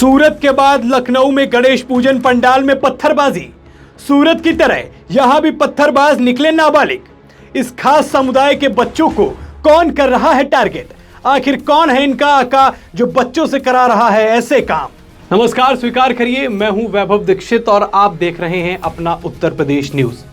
सूरत के बाद लखनऊ में गणेश पूजन पंडाल में पत्थरबाजी। सूरत की तरह यहां भी पत्थरबाज निकले नाबालिग। इस खास समुदाय के बच्चों को कौन कर रहा है टारगेट? आखिर कौन है इनका आका जो बच्चों से करा रहा है ऐसे काम? नमस्कार, स्वीकार करिए, मैं हूं वैभव दीक्षित और आप देख रहे हैं अपना उत्तर प्रदेश न्यूज।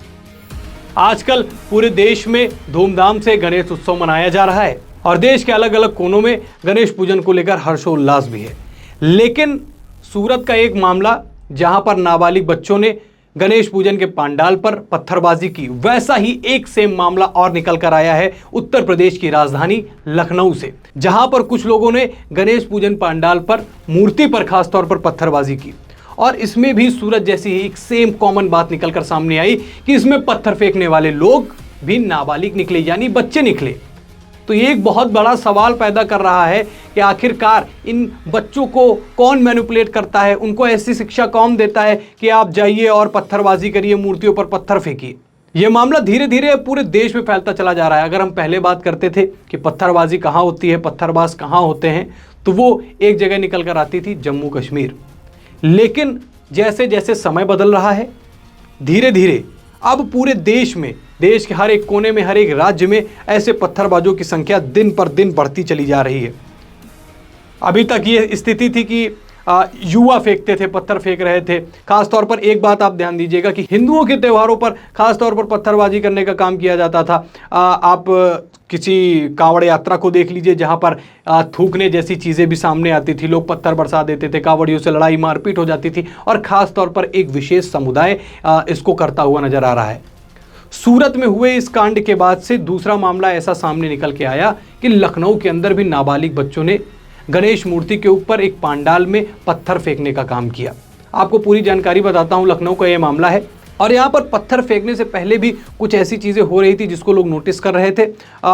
आजकल पूरे देश में धूमधाम से गणेश उत्सव मनाया जा रहा है और देश के अलग अलग कोनों में गणेश पूजन को लेकर हर्षोल्लास भी है। लेकिन सूरत का एक मामला जहां पर नाबालिग बच्चों ने गणेश पूजन के पंडाल पर पत्थरबाजी की, वैसा ही एक सेम मामला और निकल कर आया है उत्तर प्रदेश की राजधानी लखनऊ से, जहां पर कुछ लोगों ने गणेश पूजन पंडाल पर मूर्ति पर खासतौर पर पत्थरबाजी की। और इसमें भी सूरत जैसी ही एक सेम कॉमन बात निकल कर सामने आई कि इसमें पत्थर फेंकने वाले लोग भी नाबालिग निकले, यानी बच्चे निकले। तो ये एक बहुत बड़ा सवाल पैदा कर रहा है कि आखिरकार इन बच्चों को कौन मैनिपुलेट करता है, उनको ऐसी शिक्षा कौन देता है कि आप जाइए और पत्थरबाजी करिए, मूर्तियों पर पत्थर फेंकिए। ये मामला धीरे धीरे पूरे देश में फैलता चला जा रहा है। अगर हम पहले बात करते थे कि पत्थरबाजी कहाँ होती है, पत्थरबाज कहाँ होते हैं, तो वो एक जगह निकल कर आती थी, जम्मू कश्मीर। लेकिन जैसे जैसे समय बदल रहा है, धीरे धीरे अब पूरे देश में, देश के हर एक कोने में, हर एक राज्य में ऐसे पत्थरबाजों की संख्या दिन पर दिन बढ़ती चली जा रही है। अभी तक ये स्थिति थी कि युवा फेंकते थे, पत्थर फेंक रहे थे। खासतौर पर एक बात आप ध्यान दीजिएगा कि हिंदुओं के त्योहारों पर खासतौर पर पत्थरबाजी करने का काम किया जाता था। आप किसी कांवड़ यात्रा को देख लीजिए, जहां पर थूकने जैसी चीज़ें भी सामने आती थी, लोग पत्थर बरसा देते थे, कांवड़ियों से लड़ाई मारपीट हो जाती थी और ख़ासतौर पर एक विशेष समुदाय इसको करता हुआ नजर आ रहा है। सूरत में हुए इस कांड के बाद से दूसरा मामला ऐसा सामने निकल के आया कि लखनऊ के अंदर भी नाबालिग बच्चों ने गणेश मूर्ति के ऊपर एक पंडाल में पत्थर फेंकने का काम किया। आपको पूरी जानकारी बताता हूं, लखनऊ का यह मामला है और यहाँ पर पत्थर फेंकने से पहले भी कुछ ऐसी चीज़ें हो रही थी जिसको लोग नोटिस कर रहे थे।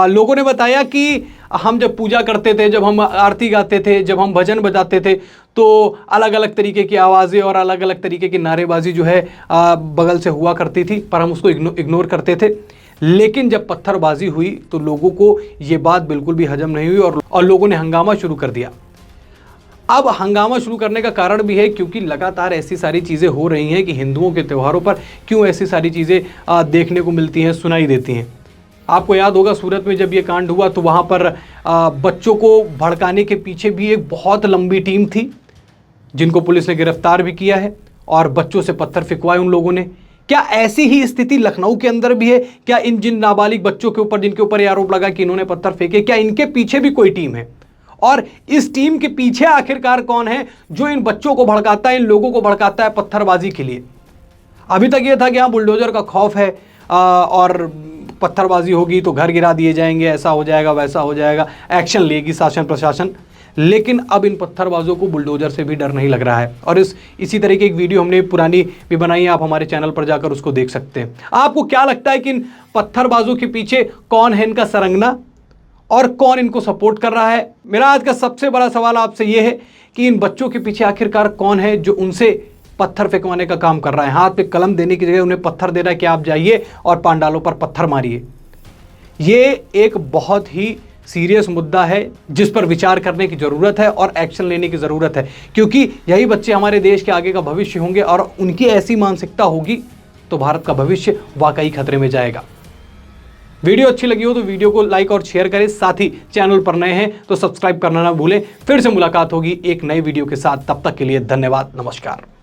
लोगों ने बताया कि हम जब पूजा करते थे, जब हम आरती गाते थे, जब हम भजन बजाते थे, तो अलग अलग तरीके की आवाज़ें और अलग अलग तरीके की नारेबाजी जो है बगल से हुआ करती थी, पर हम उसको इग्नोर करते थे। लेकिन जब पत्थरबाजी हुई तो लोगों को ये बात बिल्कुल भी हजम नहीं हुई और लोगों ने हंगामा शुरू कर दिया। अब हंगामा शुरू करने का कारण भी है क्योंकि लगातार ऐसी सारी चीज़ें हो रही हैं कि हिंदुओं के त्योहारों पर क्यों ऐसी सारी चीज़ें देखने को मिलती हैं, सुनाई देती हैं। आपको याद होगा सूरत में जब ये कांड हुआ तो वहाँ पर बच्चों को भड़काने के पीछे भी एक बहुत लंबी टीम थी, जिनको पुलिस ने गिरफ्तार भी किया है और बच्चों से पत्थर फिकवाए उन लोगों ने। क्या ऐसी ही स्थिति लखनऊ के अंदर भी है? क्या इन जिन नाबालिग बच्चों के ऊपर, जिनके ऊपर ये आरोप लगा कि इन्होंने पत्थर फेंके, क्या इनके पीछे भी कोई टीम है? और इस टीम के पीछे आखिरकार कौन है जो इन बच्चों को भड़काता है, इन लोगों को भड़काता है पत्थरबाजी के लिए? अभी तक ये था कि हाँ, बुलडोजर का खौफ है और पत्थरबाजी होगी तो घर गिरा दिए जाएंगे, ऐसा हो जाएगा, वैसा हो जाएगा, एक्शन लेगी शासन प्रशासन। लेकिन अब इन पत्थरबाजों को बुलडोजर से भी डर नहीं लग रहा है। और इसी तरह की एक वीडियो हमने पुरानी भी बनाई है, आप हमारे चैनल पर जाकर उसको देख सकते हैं। आपको क्या लगता है कि इन पत्थरबाजों के पीछे कौन है इनका सरंगना और कौन इनको सपोर्ट कर रहा है? मेरा आज का सबसे बड़ा सवाल आपसे यह है कि इन बच्चों के पीछे आखिरकार कौन है जो उनसे पत्थर फेंकवाने का काम कर रहा है? हाथ पे कलम देने की जगह उन्हें पत्थर दे रहा है कि आप जाइए और पंडालों पर पत्थर मारिए। ये एक बहुत ही सीरियस मुद्दा है जिस पर विचार करने की ज़रूरत है और एक्शन लेने की ज़रूरत है, क्योंकि यही बच्चे हमारे देश के आगे का भविष्य होंगे और उनकी ऐसी मानसिकता होगी तो भारत का भविष्य वाकई खतरे में जाएगा। वीडियो अच्छी लगी हो तो वीडियो को लाइक और शेयर करें, साथ ही चैनल पर नए हैं तो सब्सक्राइब करना ना भूलें। फिर से मुलाकात होगी एक नई वीडियो के साथ, तब तक के लिए धन्यवाद, नमस्कार।